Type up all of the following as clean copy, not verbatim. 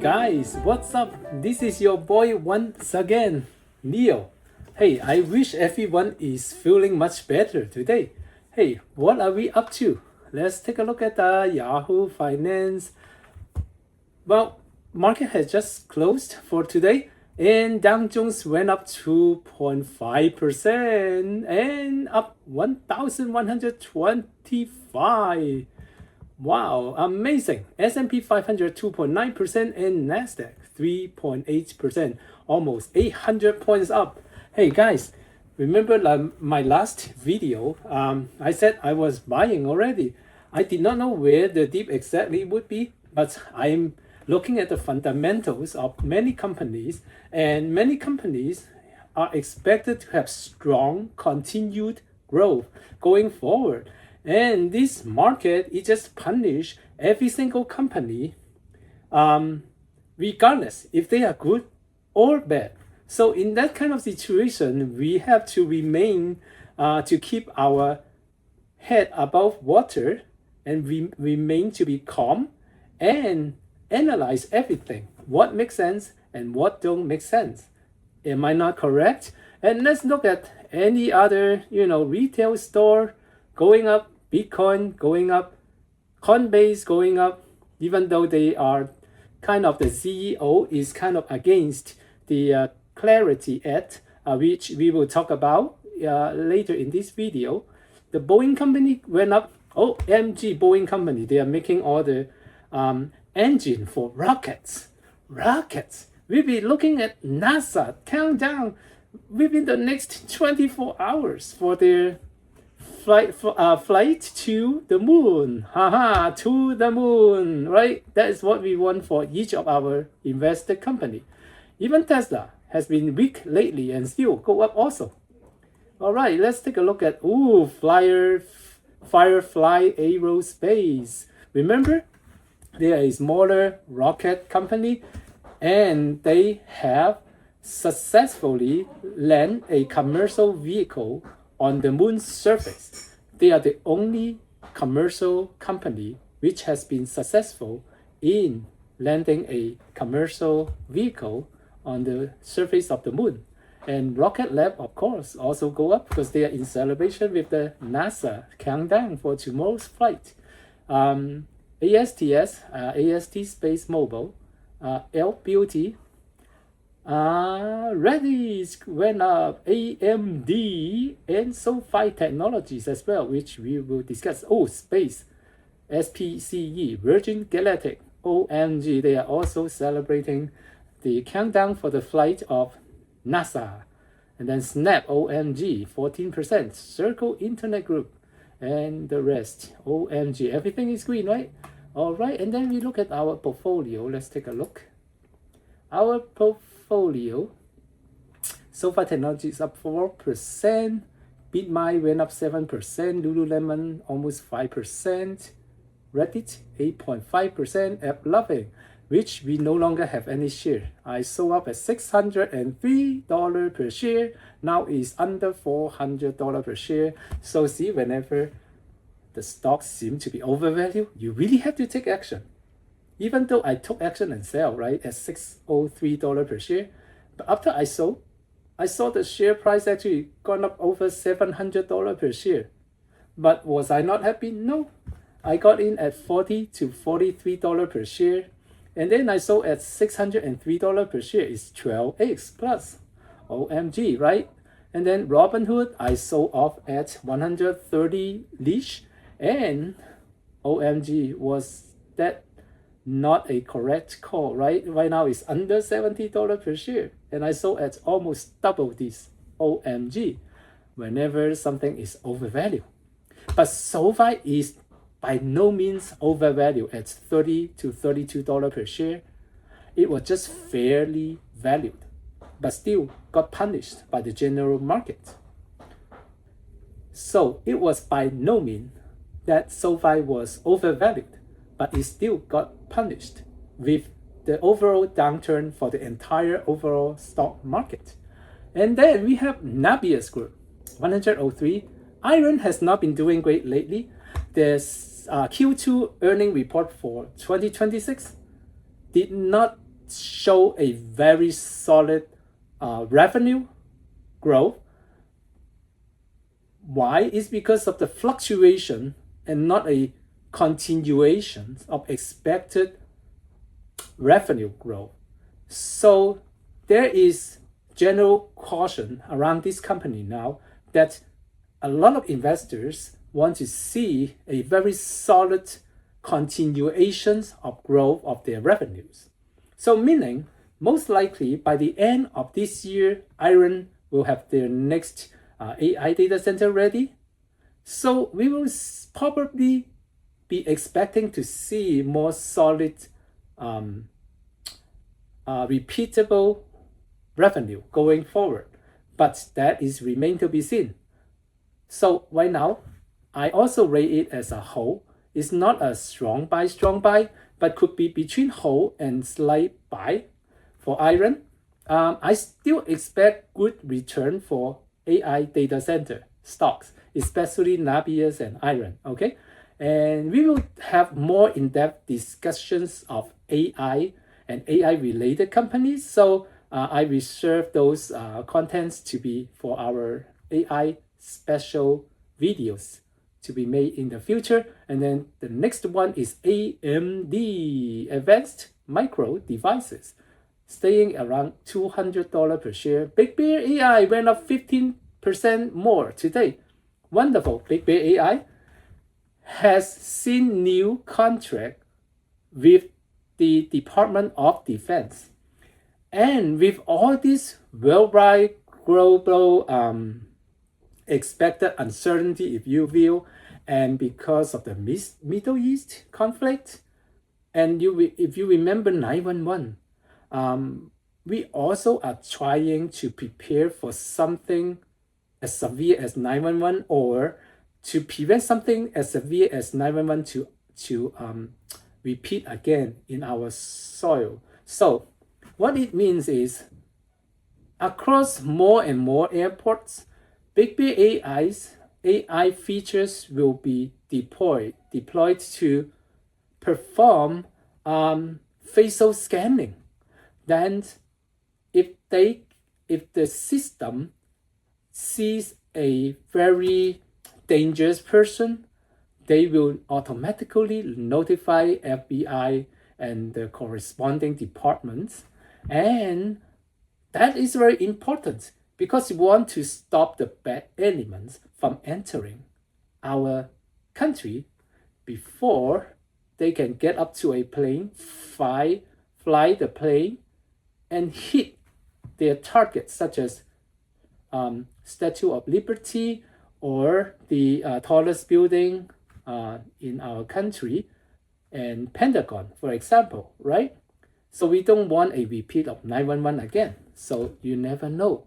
guys, what's up? This is your boy once again, Neo. Hey, I wish everyone is feeling much better today. Hey, what are we up to? Let's take a look at the Yahoo Finance. Well, market has just closed for today, and Dow Jones went up 2.5% and up 1,125. Wow, amazing. S&P 500 2.9% and Nasdaq 3.8%, almost 800 points up. Hey guys, remember my last video? I said I was buying already. I did not know where the dip exactly would be, but I'm looking at the fundamentals of many companies, and many companies are expected to have strong continued growth going forward. And this market, it just punish every single company, regardless if they are good or bad. So in that kind of situation, we have to remain to keep our head above water and remain to be calm and analyze everything, what makes sense and what don't make sense. Am I not correct? And let's look at any other retail store going up, Bitcoin going up, Coinbase going up, even though they are kind of, the CEO is kind of against the Clarity Act, which we will talk about later in this video. The Boeing company went up. OMG, Boeing company, they are making all the engine for rockets. We'll be looking at NASA countdown within the next 24 hours for their flight to the moon. To the moon, right? That is what we want for each of our invested company. Even Tesla has been weak lately and still go up also. All right, let's take a look at Firefly Aerospace. Remember, they are a smaller rocket company, and they have successfully landed a commercial vehicle on the moon's surface. They are the only commercial company which has been successful in landing a commercial vehicle on the surface of the moon. And Rocket Lab, of course, also go up because they are in celebration with the NASA countdown for tomorrow's flight. AST Space Mobile, L Beauty, Redis went up, AMD, and SoFi Technologies as well, which we will discuss. Space, SPCE, Virgin Galactic, OMG, they are also celebrating the countdown for the flight of NASA. And then Snap, OMG, 14%, Circle Internet Group, and the rest, OMG, everything is green, right? All right, and then we look at our portfolio. Let's take a look. Our portfolio, SoFi Technologies up 4%, BitMine went up 7%, Lululemon almost 5%, Reddit 8.5%, AppLovin, which we no longer have any share. I sold up at $603 per share. Now is under $400 per share. So see, whenever the stocks seem to be overvalued, you really have to take action. Even though I took action and sell, right, at $603 per share, but after I sold, I saw the share price actually gone up over $700 per share. But was I not happy? No. I got in at $40 to $43 per share, and then I sold at $603 per share. It's 12x plus. OMG, right? And then Robinhood, I sold off at 130 leash, and OMG, was that not a correct call, right? Right now it's under $70 per share, and I sold at almost double this. OMG, whenever something is overvalued. But SoFi is by no means overvalued at $30 to $32 per share. It was just fairly valued, but still got punished by the general market. So it was by no means that SoFi was overvalued, but it still got punished with the overall downturn for the entire overall stock market. And then we have Navios Group, 103. Iron has not been doing great lately. There's Q2 earning report for 2026 did not show a very solid revenue growth. Why? It's because of the fluctuation and not a continuation of expected revenue growth. So there is general caution around this company now that a lot of investors want to see a very solid continuation of growth of their revenues. So meaning, most likely by the end of this year, Iron will have their next AI data center ready. So we will probably be expecting to see more solid, repeatable revenue going forward. But that is remain to be seen. So right now, I also rate it as a hold. It's not a strong buy, but could be between hold and slight buy for Iron. I still expect good return for AI data center stocks, especially Navios and Iron. Okay, and we will have more in-depth discussions of AI and AI related companies. So I reserve those contents to be for our AI special videos to be made in the future. And then the next one is AMD, Advanced Micro Devices, staying around $200 per share. Big Bear AI went up 15% more today. Wonderful. Big Bear AI has seen new contract with the Department of Defense. And with all this worldwide global expected uncertainty, if you will, and because of the Middle East conflict, and if you remember 911, we also are trying to prepare for something as severe as 911, or to prevent something as severe as 911 to repeat again in our soil. So what it means is, across more and more airports, Big Bear AI's AI features will be deployed to perform facial scanning. Then if the system sees a very dangerous person, they will automatically notify FBI and the corresponding departments. And that is very important because we want to stop the bad elements from entering our country before they can get up to a plane, fly the plane, and hit their targets, such as Statue of Liberty or the tallest building in our country, and Pentagon, for example, right? So we don't want a repeat of 911 again. So you never know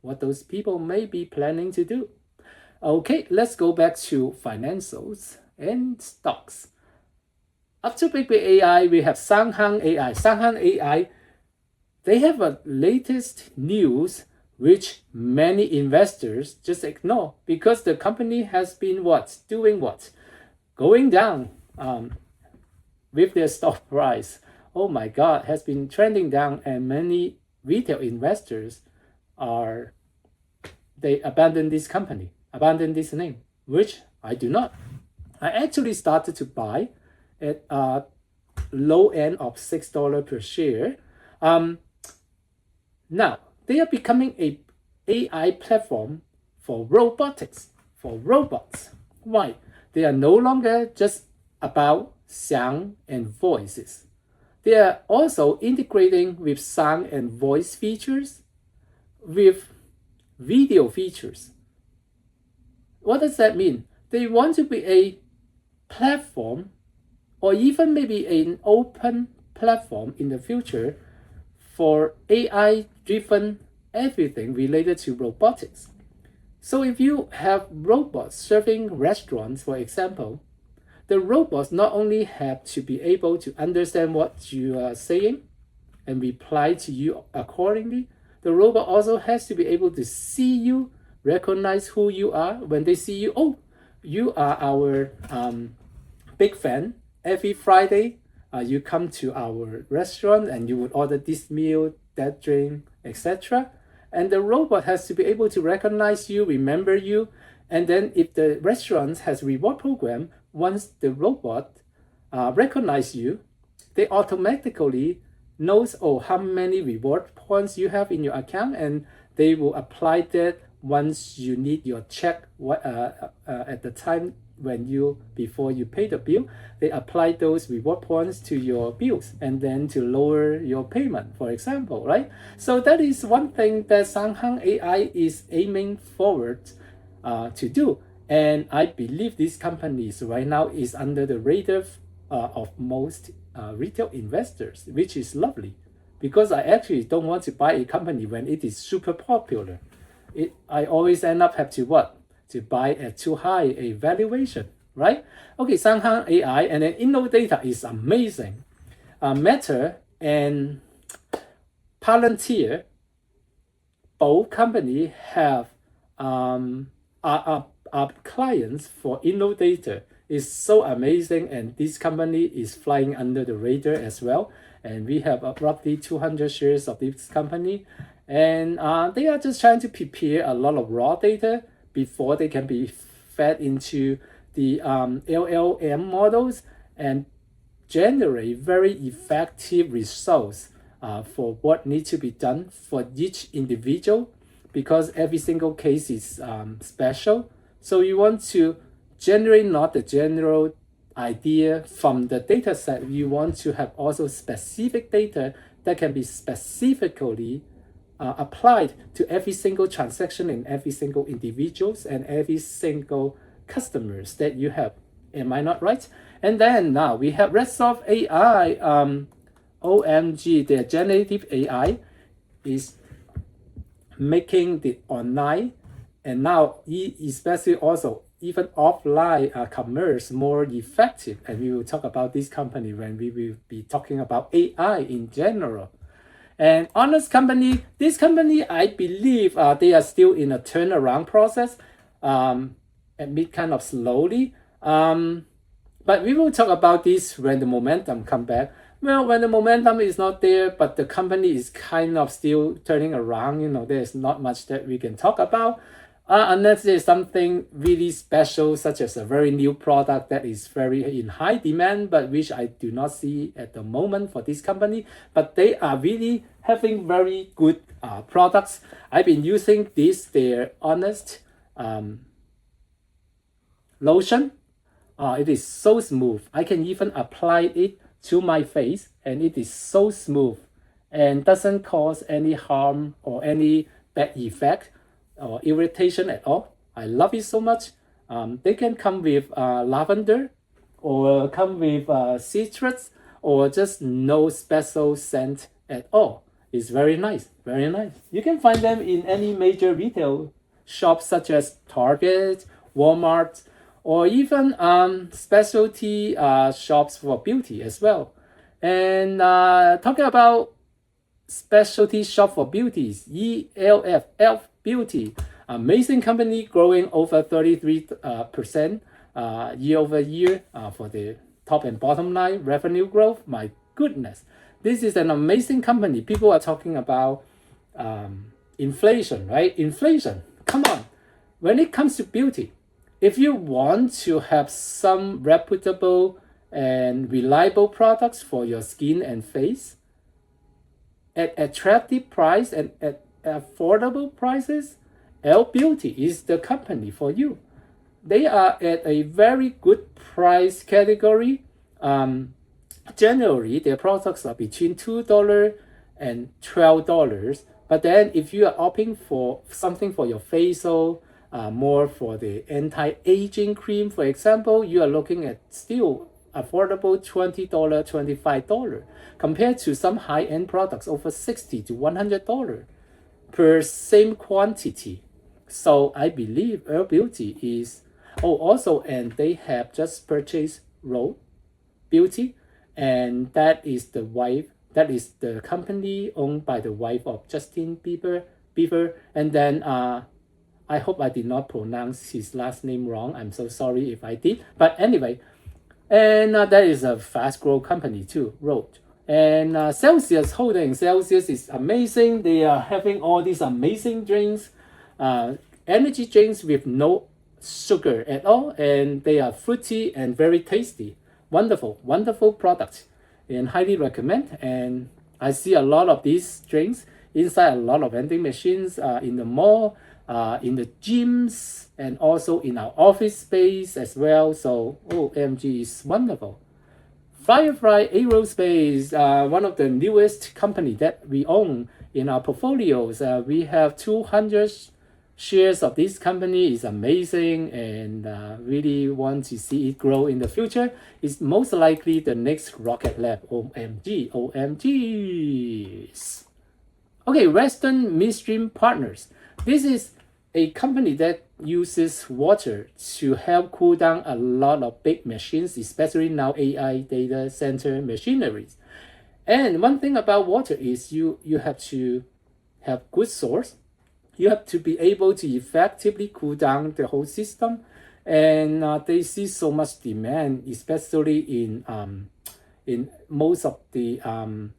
what those people may be planning to do. Okay, let's go back to financials and stocks. After Big Bear AI, we have Sanghang AI. Sanghang AI, they have a latest news which many investors just ignore because the company has been doing what? Going down with their stock price. Oh my God, has been trending down, and many retail investors they abandon this company, abandon this name, which I do not. I actually started to buy at a low end of $6 per share. Now, they are becoming a AI platform for robotics, for robots. Why? They are no longer just about sound and voices. They are also integrating with sound and voice features, with video features. What does that mean? They want to be a platform, or even maybe an open platform in the future for AI-driven everything related to robotics. So if you have robots serving restaurants, for example, the robots not only have to be able to understand what you are saying and reply to you accordingly, the robot also has to be able to see you, recognize who you are. When they see you, oh, you are our big fan. Every Friday, you come to our restaurant and you would order this meal, that drink, etc. And the robot has to be able to recognize you, remember you. And then if the restaurant has reward program, once the robot recognize you, they automatically knows how many reward points you have in your account, and they will apply that once you need your check at the time before you pay the bill. They apply those reward points to your bills and then to lower your payment, for example, right? So that is one thing that Sanghang AI is aiming forward to do. And I believe these companies right now is under the radar of most retail investors, which is lovely, because I actually don't want to buy a company when it is super popular. I always end up have to to buy at too high a valuation, right? Okay, Sanghang AI and then Innodata is amazing. Meta and Palantir, both company have are clients for Innodata. Is so amazing, and this company is flying under the radar as well. And we have roughly 200 shares of this company, and they are just trying to prepare a lot of raw data before they can be fed into the LLM models and generate very effective results for what needs to be done for each individual, because every single case is special. So you want to generate not the general idea from the data set. You want to have also specific data that can be specifically applied to every single transaction in every single individuals and every single customers that you have. Am I not right? And then now we have Resolve AI. OMG, their generative AI is making the online and now especially also even offline commerce more effective. And we will talk about this company when we will be talking about AI in general. And Honest Company, this company, I believe they are still in a turnaround process, and mid kind of slowly. But we will talk about this when the momentum come back. Well, when the momentum is not there, but the company is kind of still turning around, there's not much that we can talk about. Unless there's something really special, such as a very new product that is very in high demand, but which I do not see at the moment for this company. But they are really having very good products. I've been using their Honest lotion. It is so smooth. I can even apply it to my face, and it is so smooth and doesn't cause any harm or any bad effect or irritation at all. I love it so much. They can come with lavender or come with citrus or just no special scent at all. It's very nice, very nice. You can find them in any major retail shops such as Target, Walmart, or even specialty shops for beauty as well. And talking about specialty shop for beauties, ELF Beauty, amazing company, growing over 33% year over year for the top and bottom line revenue growth. My goodness, this is an amazing company. People are talking about inflation, right? Inflation, come on. When it comes to beauty, if you want to have some reputable and reliable products for your skin and face at attractive price and at affordable prices, L Beauty is the company for you. They are at a very good price category. Generally, their products are between $2 and $12. But then if you are opting for something for your facial, more for the anti-aging cream, for example, you are looking at still affordable $20, $25, compared to some high-end products over $60 to $100 per same quantity. So I believe L Beauty is also, and they have just purchased Rhode Beauty, and that is the company owned by the wife of Justin Bieber. And then I hope I did not pronounce his last name wrong. I'm so sorry if I did. But anyway, And that is a fast growth company too, Roche. And Celsius Holdings, Celsius is amazing. They are having all these amazing drinks, energy drinks with no sugar at all, and they are fruity and very tasty. Wonderful, wonderful products, and highly recommend. And I see a lot of these drinks inside a lot of vending machines in the mall, in the gyms, and also in our office space as well. So OMG is wonderful. Firefly Aerospace, one of the newest company that we own in our portfolios. We have 200 shares of this company. Is amazing, and really want to see it grow in the future. It's most likely the next Rocket Lab. OMG, OMGs. Okay, Western Midstream Partners. This is a company that uses water to help cool down a lot of big machines, especially now AI data center machineries. And one thing about water is you have to have good source. You have to be able to effectively cool down the whole system. And they see so much demand, especially in most of the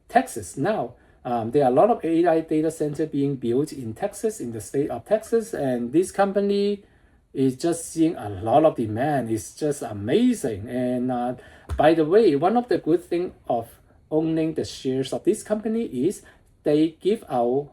Texas now. There are a lot of AI data center being built in Texas, in the state of Texas, and this company is just seeing a lot of demand. It's just amazing. And by the way, one of the good things of owning the shares of this company is they give out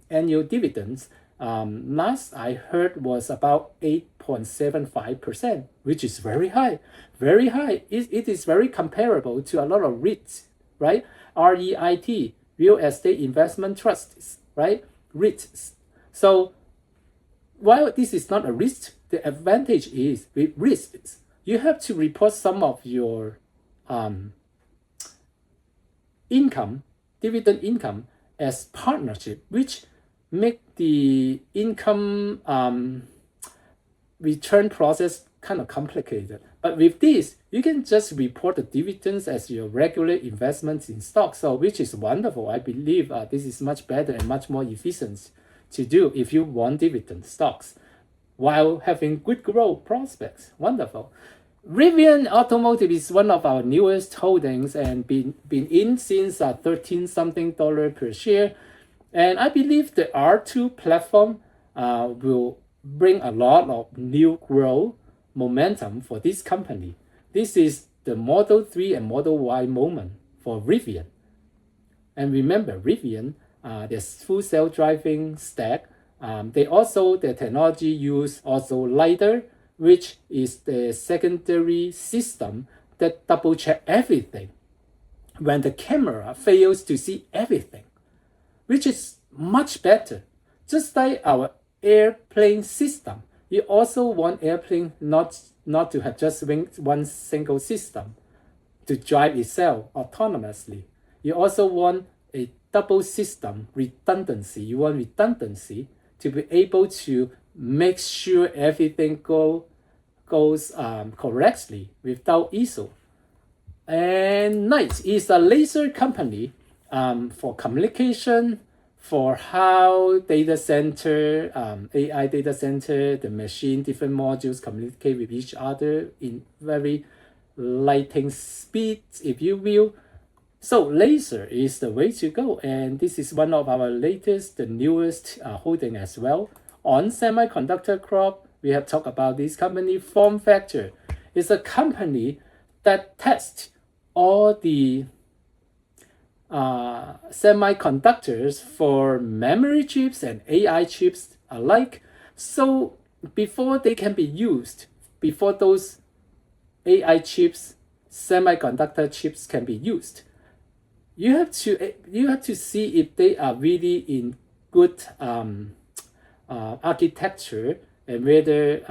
annual dividends. Last I heard was about 8.75%, which is very high, very high. It is very comparable to a lot of REITs, right? REIT, Real Estate Investment Trusts, right? REITs. So while this is not a risk, the advantage is with risks, you have to report some of your income, dividend income, as partnership, which make the income return process kind of complicated. But with this, you can just report the dividends as your regular investments in stocks, so which is wonderful. I believe this is much better and much more efficient to do if you want dividend stocks while having good growth prospects. Wonderful. Rivian Automotive is one of our newest holdings and been in since $13 something per share. And I believe the R2 platform will bring a lot of new growth momentum for this company. This is the Model 3 and Model Y moment for Rivian. And remember, Rivian, their full self-driving stack, their technology use also LiDAR, which is the secondary system that double check everything when the camera fails to see everything, which is much better. Just like our airplane system, you also want airplane not to have just one single system to drive itself autonomously. You also want a double system redundancy. You want redundancy to be able to make sure everything goes correctly without issue. And Knight is a laser company for communication, for how data center, AI data center, the machine, different modules communicate with each other in very lightning speeds, if you will. So laser is the way to go, and this is one of our latest, the newest holding as well. On Semiconductor Corp, we have talked about this company. FormFactor is a company that tests all the semiconductors for memory chips and AI chips alike. So before they can be used, before those AI chips, semiconductor chips can be used, you have to see if they are really in good architecture and whether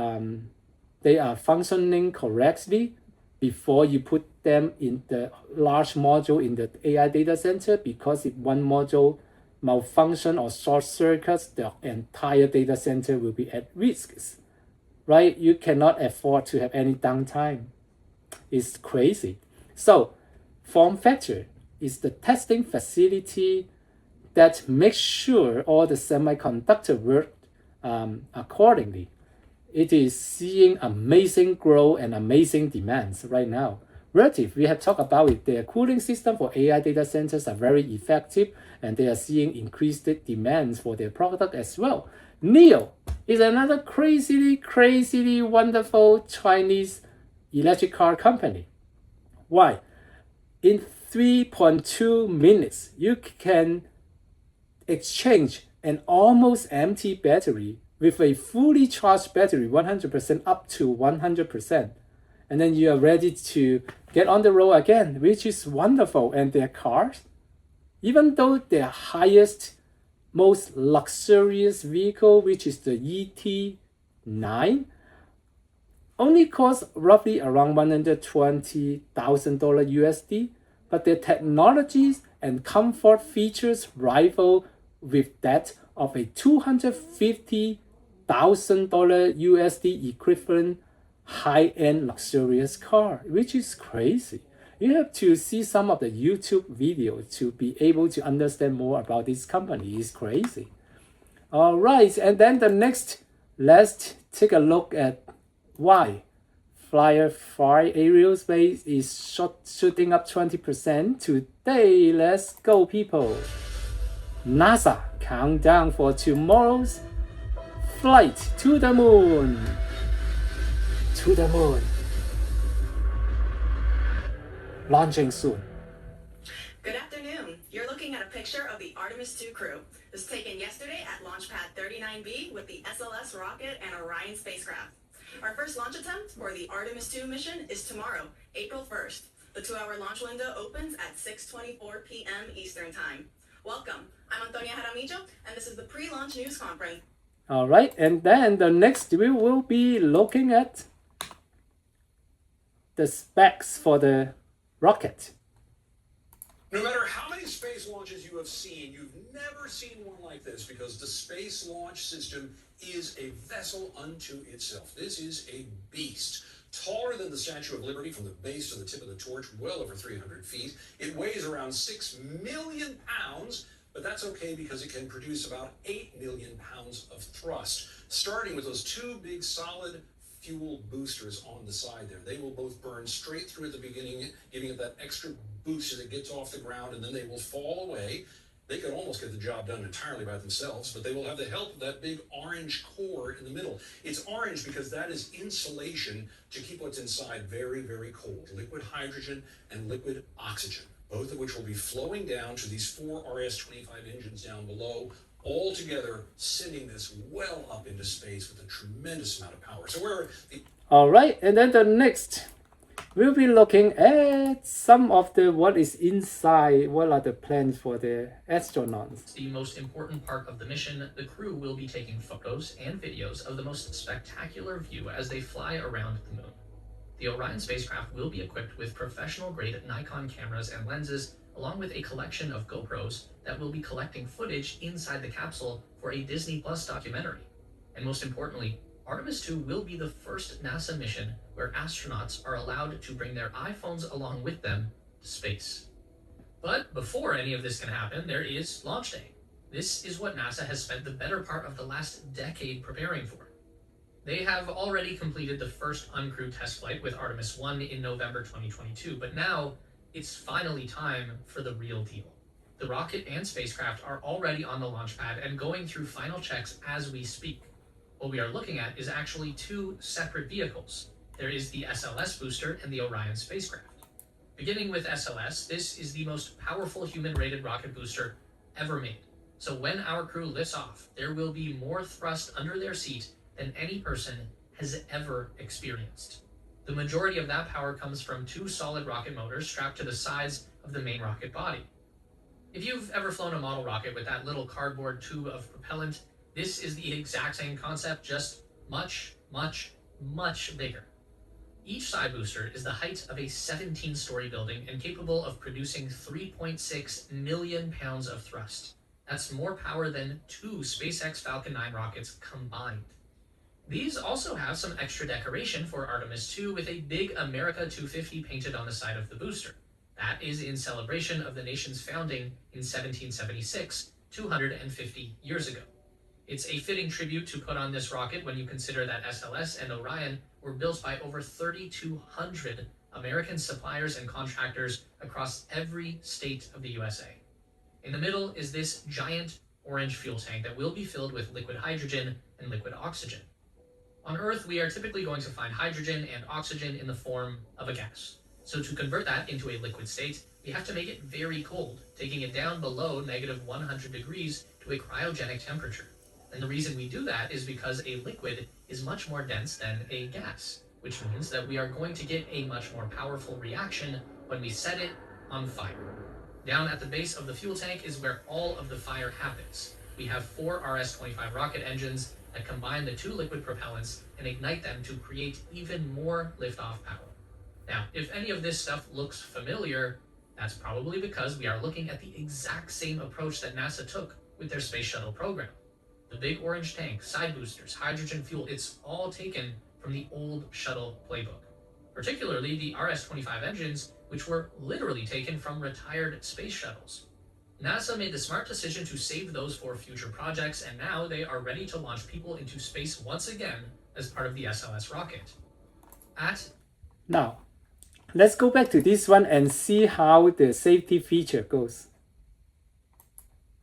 they are functioning correctly before you put them in the large module in the AI data center, because if one module malfunction or short circuits, the entire data center will be at risk, right? You cannot afford to have any downtime. It's crazy. So FormFactor is the testing facility that makes sure all the semiconductor work accordingly. It is seeing amazing growth and amazing demands right now. Vertiv, we have talked about it. Their cooling system for AI data centers are very effective, and they are seeing increased demands for their product as well. NIO is another crazily wonderful Chinese electric car company. Why? In 3.2 minutes, you can exchange an almost empty battery with a fully charged battery, 100% up to 100%. And then you are ready to get on the road again, which is wonderful. And their cars, even though their highest, most luxurious vehicle, which is the ET9, only costs roughly around $120,000 USD, but their technologies and comfort features rival with that of a $250,000 USD equivalent high-end luxurious car, which is crazy. You have to see some of the YouTube videos to be able to understand more about this company. It's crazy. All right, and then the next, let's take a look at why Firefly Aerospace is shooting up 20% today. Let's go, people. NASA countdown for tomorrow's flight to the moon. To the moon. Launching soon. Good afternoon. You're looking at a picture of the Artemis II crew. This was taken yesterday at Launch Pad 39B with the SLS rocket and Orion spacecraft. Our first launch attempt for the Artemis II mission is tomorrow, April 1st. The 2-hour launch window opens at 6:24 p.m. Eastern Time. Welcome. I'm Antonia Jaramillo, and this is the pre-launch news conference. All right, and then the next we will be looking at the specs for the rocket. No matter how many space launches you have seen, you've never seen one like this, because the Space Launch System is a vessel unto itself. This is a beast. Taller than the Statue of Liberty from the base to the tip of the torch, well over 300 feet. It weighs around 6 million pounds, but that's okay because it can produce about 8 million pounds of thrust, starting with those two big solid fuel boosters on the side there. They will both burn straight through at the beginning, giving it that extra boost as it gets off the ground, and then they will fall away. They could almost get the job done entirely by themselves, but they will have the help of that big orange core in the middle. It's orange because that is insulation to keep what's inside very, very cold. Liquid hydrogen and liquid oxygen, both of which will be flowing down to these 4 RS-25 engines down below, all together sending this well up into space with a tremendous amount of power. So we're all right, and then the next, we'll be looking at some of the what is inside, what are the plans for the astronauts. The most important part of the mission, the crew will be taking photos and videos of the most spectacular view as they fly around the moon. The Orion spacecraft will be equipped with professional-grade Nikon cameras and lenses, along with a collection of GoPros that will be collecting footage inside the capsule for a Disney Plus documentary. And most importantly, Artemis II will be the first NASA mission where astronauts are allowed to bring their iPhones along with them to space. But before any of this can happen, there is Launch Day. This is what NASA has spent the better part of the last decade preparing for. They have already completed the first uncrewed test flight with Artemis I in November 2022, but now it's finally time for the real deal. The rocket and spacecraft are already on the launch pad and going through final checks as we speak. What we are looking at is actually two separate vehicles. There is the SLS booster and the Orion spacecraft. Beginning with SLS, this is the most powerful human-rated rocket booster ever made. So when our crew lifts off, there will be more thrust under their seat than any person has ever experienced. The majority of that power comes from two solid rocket motors strapped to the sides of the main rocket body. If you've ever flown a model rocket with that little cardboard tube of propellant, this is the exact same concept, just much, much, much bigger. Each side booster is the height of a 17-story building and capable of producing 3.6 million pounds of thrust. That's more power than two SpaceX Falcon 9 rockets combined. These also have some extra decoration for Artemis II with a big America 250 painted on the side of the booster. That is in celebration of the nation's founding in 1776, 250 years ago. It's a fitting tribute to put on this rocket when you consider that SLS and Orion were built by over 3,200 American suppliers and contractors across every state of the USA. In the middle is this giant orange fuel tank that will be filled with liquid hydrogen and liquid oxygen. On Earth, we are typically going to find hydrogen and oxygen in the form of a gas. So to convert that into a liquid state, we have to make it very cold, taking it down below negative 100 degrees to a cryogenic temperature. And the reason we do that is because a liquid is much more dense than a gas, which means that we are going to get a much more powerful reaction when we set it on fire. Down at the base of the fuel tank is where all of the fire happens. We have 4 RS-25 rocket engines that combine the 2 liquid propellants and ignite them to create even more liftoff power. Now, if any of this stuff looks familiar, that's probably because we are looking at the exact same approach that NASA took with their space shuttle program. The big orange tank, side boosters, hydrogen fuel, it's all taken from the old shuttle playbook, particularly the RS-25 engines, which were literally taken from retired space shuttles. NASA made the smart decision to save those for future projects, and now they are ready to launch people into space once again as part of the SLS rocket. Now, let's go back to this one and see how the safety feature goes.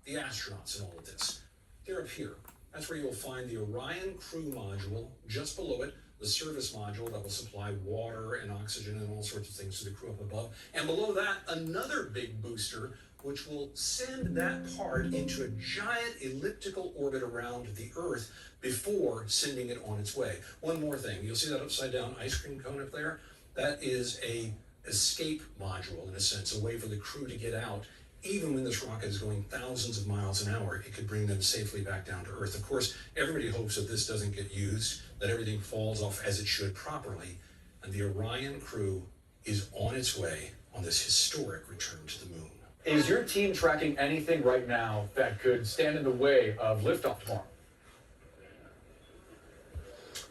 The astronauts in all of this, they're up here. That's where you'll find the Orion Crew Module. Just below it, the service module that will supply water and oxygen and all sorts of things to the crew up above. And below that, another big booster, which will send that part into a giant elliptical orbit around the Earth before sending it on its way. One more thing, you'll see that upside down ice cream cone up there? That is a escape module, in a sense, a way for the crew to get out. Even when this rocket is going thousands of miles an hour, it could bring them safely back down to Earth. Of course, everybody hopes that this doesn't get used, that everything falls off as it should properly, and the Orion crew is on its way on this historic return to the moon. Is your team tracking anything right now that could stand in the way of liftoff tomorrow?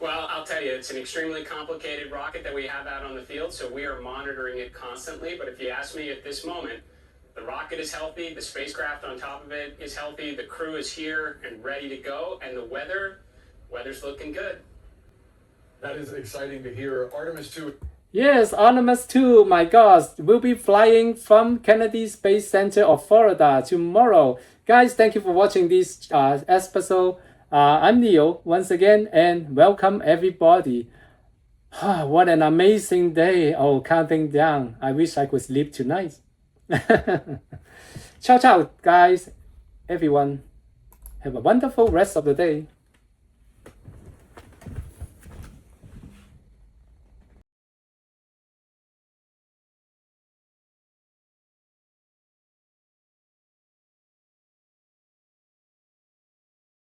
Well, I'll tell you, it's an extremely complicated rocket that we have out on the field, so we are monitoring it constantly. But if you ask me at this moment, the rocket is healthy, the spacecraft on top of it is healthy, the crew is here and ready to go, and the weather's looking good. That is exciting to hear. Artemis 2. Yes, Artemis 2, my gosh, will be flying from Kennedy Space Center of Florida tomorrow. Guys, thank you for watching this episode. I'm Neo once again, and welcome everybody. What an amazing day. Oh, counting down. I wish I could sleep tonight. Ciao, ciao, guys. Everyone, have a wonderful rest of the day.